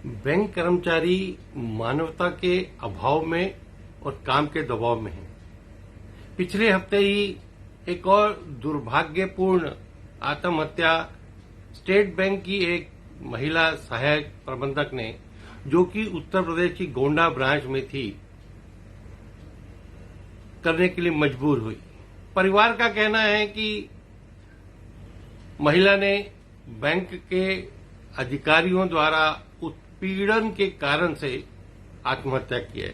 Bank कर्मचारी मानवता के अभाव में और काम के दबाव में हैं। पिछले हफ्ते ही एक और दुर्भाग्यपूर्ण आत्महत्या स्टेट बैंक की एक महिला सहायक प्रबंधक ने, जो कि उत्तर प्रदेश की गोंडा ब्रांच में थी, करने के लिए मजबूर हुई। परिवार का कहना है कि महिला ने बैंक के अधिकारियों द्वारा उत्पीड़न के कारण से आत्महत्या की है।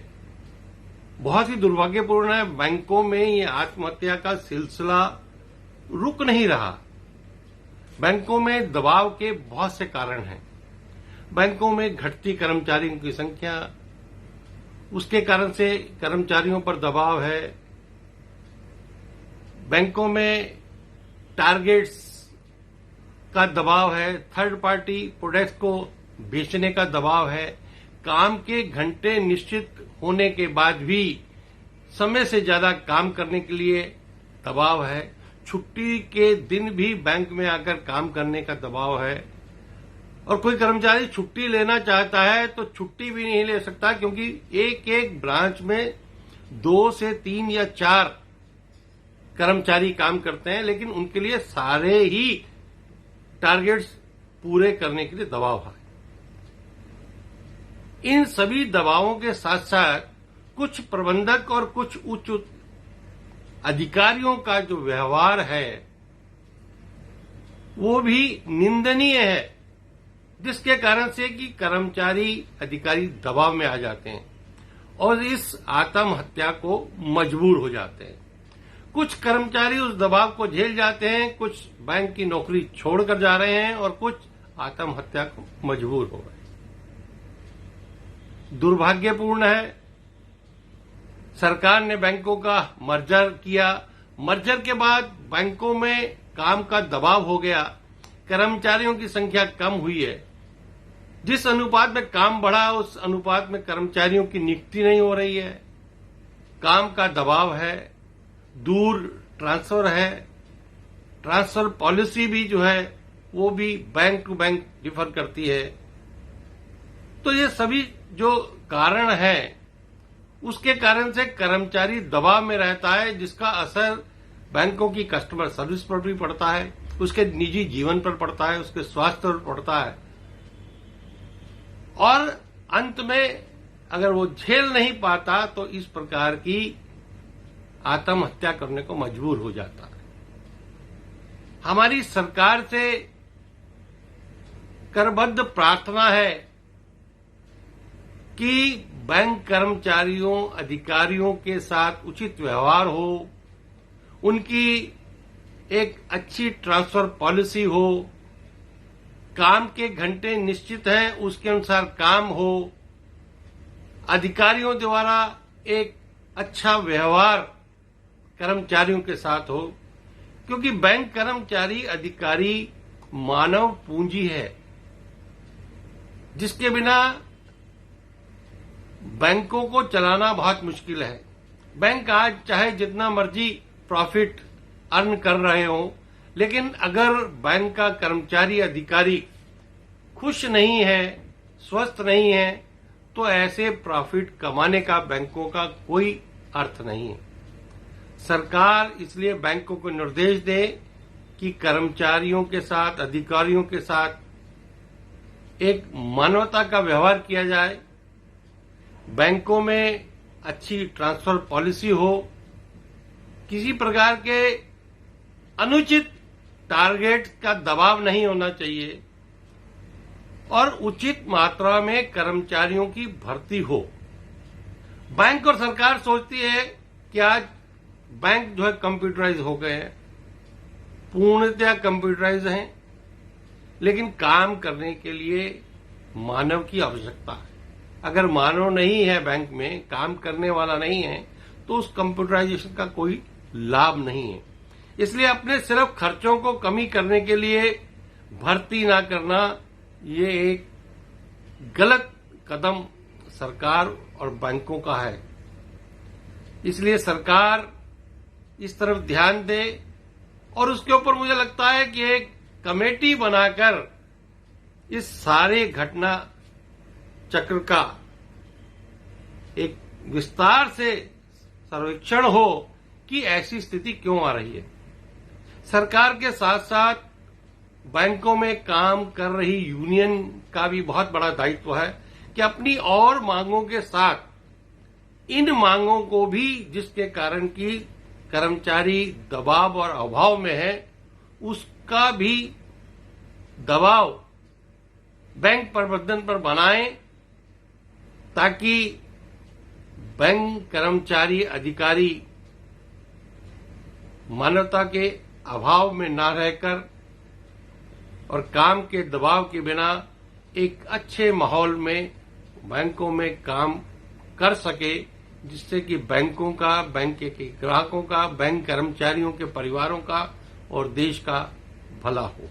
बहुत ही दुर्भाग्यपूर्ण है। बैंकों में ये आत्महत्या का सिलसिला रुक नहीं रहा। बैंकों में दबाव के बहुत से कारण हैं। बैंकों में घटती कर्मचारियों की संख्या, उसके कारण से कर्मचारियों पर दबाव है। बैंकों में टारगेट्स का दबाव है। थर्ड पार्टी प्रोडक्ट्स को बेचने का दबाव है। काम के घंटे निश्चित होने के बाद भी समय से ज्यादा काम करने के लिए दबाव है। छुट्टी के दिन भी बैंक में आकर काम करने का दबाव है। और कोई कर्मचारी छुट्टी लेना चाहता है तो छुट्टी भी नहीं ले सकता, क्योंकि एक एक ब्रांच में 2 से 3 या 4 कर्मचारी काम करते हैं, लेकिन उनके लिए सारे ही टारगेट्स पूरे करने के लिए दबाव है। इन सभी दबावों के साथ साथ कुछ प्रबंधक और कुछ उच्च अधिकारियों का जो व्यवहार है वो भी निंदनीय है, जिसके कारण से कि कर्मचारी अधिकारी दबाव में आ जाते हैं और इस आत्महत्या को मजबूर हो जाते हैं। कुछ कर्मचारी उस दबाव को झेल जाते हैं, कुछ बैंक की नौकरी छोड़कर जा रहे हैं और कुछ आत्महत्या को मजबूर हो गए। दुर्भाग्यपूर्ण है। सरकार ने बैंकों का मर्जर किया। मर्जर के बाद बैंकों में काम का दबाव हो गया। कर्मचारियों की संख्या कम हुई है। जिस अनुपात में काम बढ़ा उस अनुपात में कर्मचारियों की नियुक्ति नहीं हो रही है। काम का दबाव है। दूर ट्रांसफर है। ट्रांसफर पॉलिसी भी जो है वो भी बैंक टू बैंक डिफर करती है। तो ये सभी जो कारण है उसके कारण से कर्मचारी दबाव में रहता है, जिसका असर बैंकों की कस्टमर सर्विस पर भी पड़ता है, उसके निजी जीवन पर पड़ता है, उसके स्वास्थ्य पर पड़ता है और अंत में अगर वो झेल नहीं पाता तो इस प्रकार की आत्महत्या करने को मजबूर हो जाता है। हमारी सरकार से करबद्ध प्रार्थना है कि बैंक कर्मचारियों अधिकारियों के साथ उचित व्यवहार हो, उनकी एक अच्छी ट्रांसफर पॉलिसी हो, काम के घंटे निश्चित हैं उसके अनुसार काम हो, अधिकारियों द्वारा एक अच्छा व्यवहार कर्मचारियों के साथ हो, क्योंकि बैंक कर्मचारी अधिकारी मानव पूंजी है, जिसके बिना बैंकों को चलाना बहुत मुश्किल है। बैंक आज चाहे जितना मर्जी प्रॉफिट अर्न कर रहे हो, लेकिन अगर बैंक का कर्मचारी अधिकारी खुश नहीं है, स्वस्थ नहीं है, तो ऐसे प्रॉफिट कमाने का बैंकों का कोई अर्थ नहीं है। सरकार इसलिए बैंकों को निर्देश दे कि कर्मचारियों के साथ, अधिकारियों के साथ एक मानवता का व्यवहार किया जाए। बैंकों में अच्छी ट्रांसफर पॉलिसी हो, किसी प्रकार के अनुचित टारगेट का दबाव नहीं होना चाहिए और उचित मात्रा में कर्मचारियों की भर्ती हो। बैंक और सरकार सोचती है कि आज बैंक जो है कंप्यूटराइज हो गए हैं, पूर्णतया कंप्यूटराइज हैं, लेकिन काम करने के लिए मानव की आवश्यकता है। अगर मानव नहीं है बैंक में, काम करने वाला नहीं है, तो उस कंप्यूटराइजेशन का कोई लाभ नहीं है। इसलिए अपने सिर्फ खर्चों को कमी करने के लिए भर्ती ना करना, ये एक गलत कदम सरकार और बैंकों का है। इसलिए सरकार इस तरफ ध्यान दे और उसके ऊपर मुझे लगता है कि एक कमेटी बनाकर इस सारे घटना चक्र का एक विस्तार से सर्वेक्षण हो कि ऐसी स्थिति क्यों आ रही है। सरकार के साथ साथ बैंकों में काम कर रही यूनियन का भी बहुत बड़ा दायित्व है कि अपनी और मांगों के साथ इन मांगों को भी, जिसके कारण कि कर्मचारी दबाव और अभाव में है, उसका भी दबाव बैंक प्रबंधन पर बनाएं, ताकि बैंक कर्मचारी अधिकारी मानवता के अभाव में ना रहकर और काम के दबाव के बिना एक अच्छे माहौल में बैंकों में काम कर सके, जिससे कि बैंकों का, बैंक के ग्राहकों का, बैंक कर्मचारियों के परिवारों का और देश का भला हो।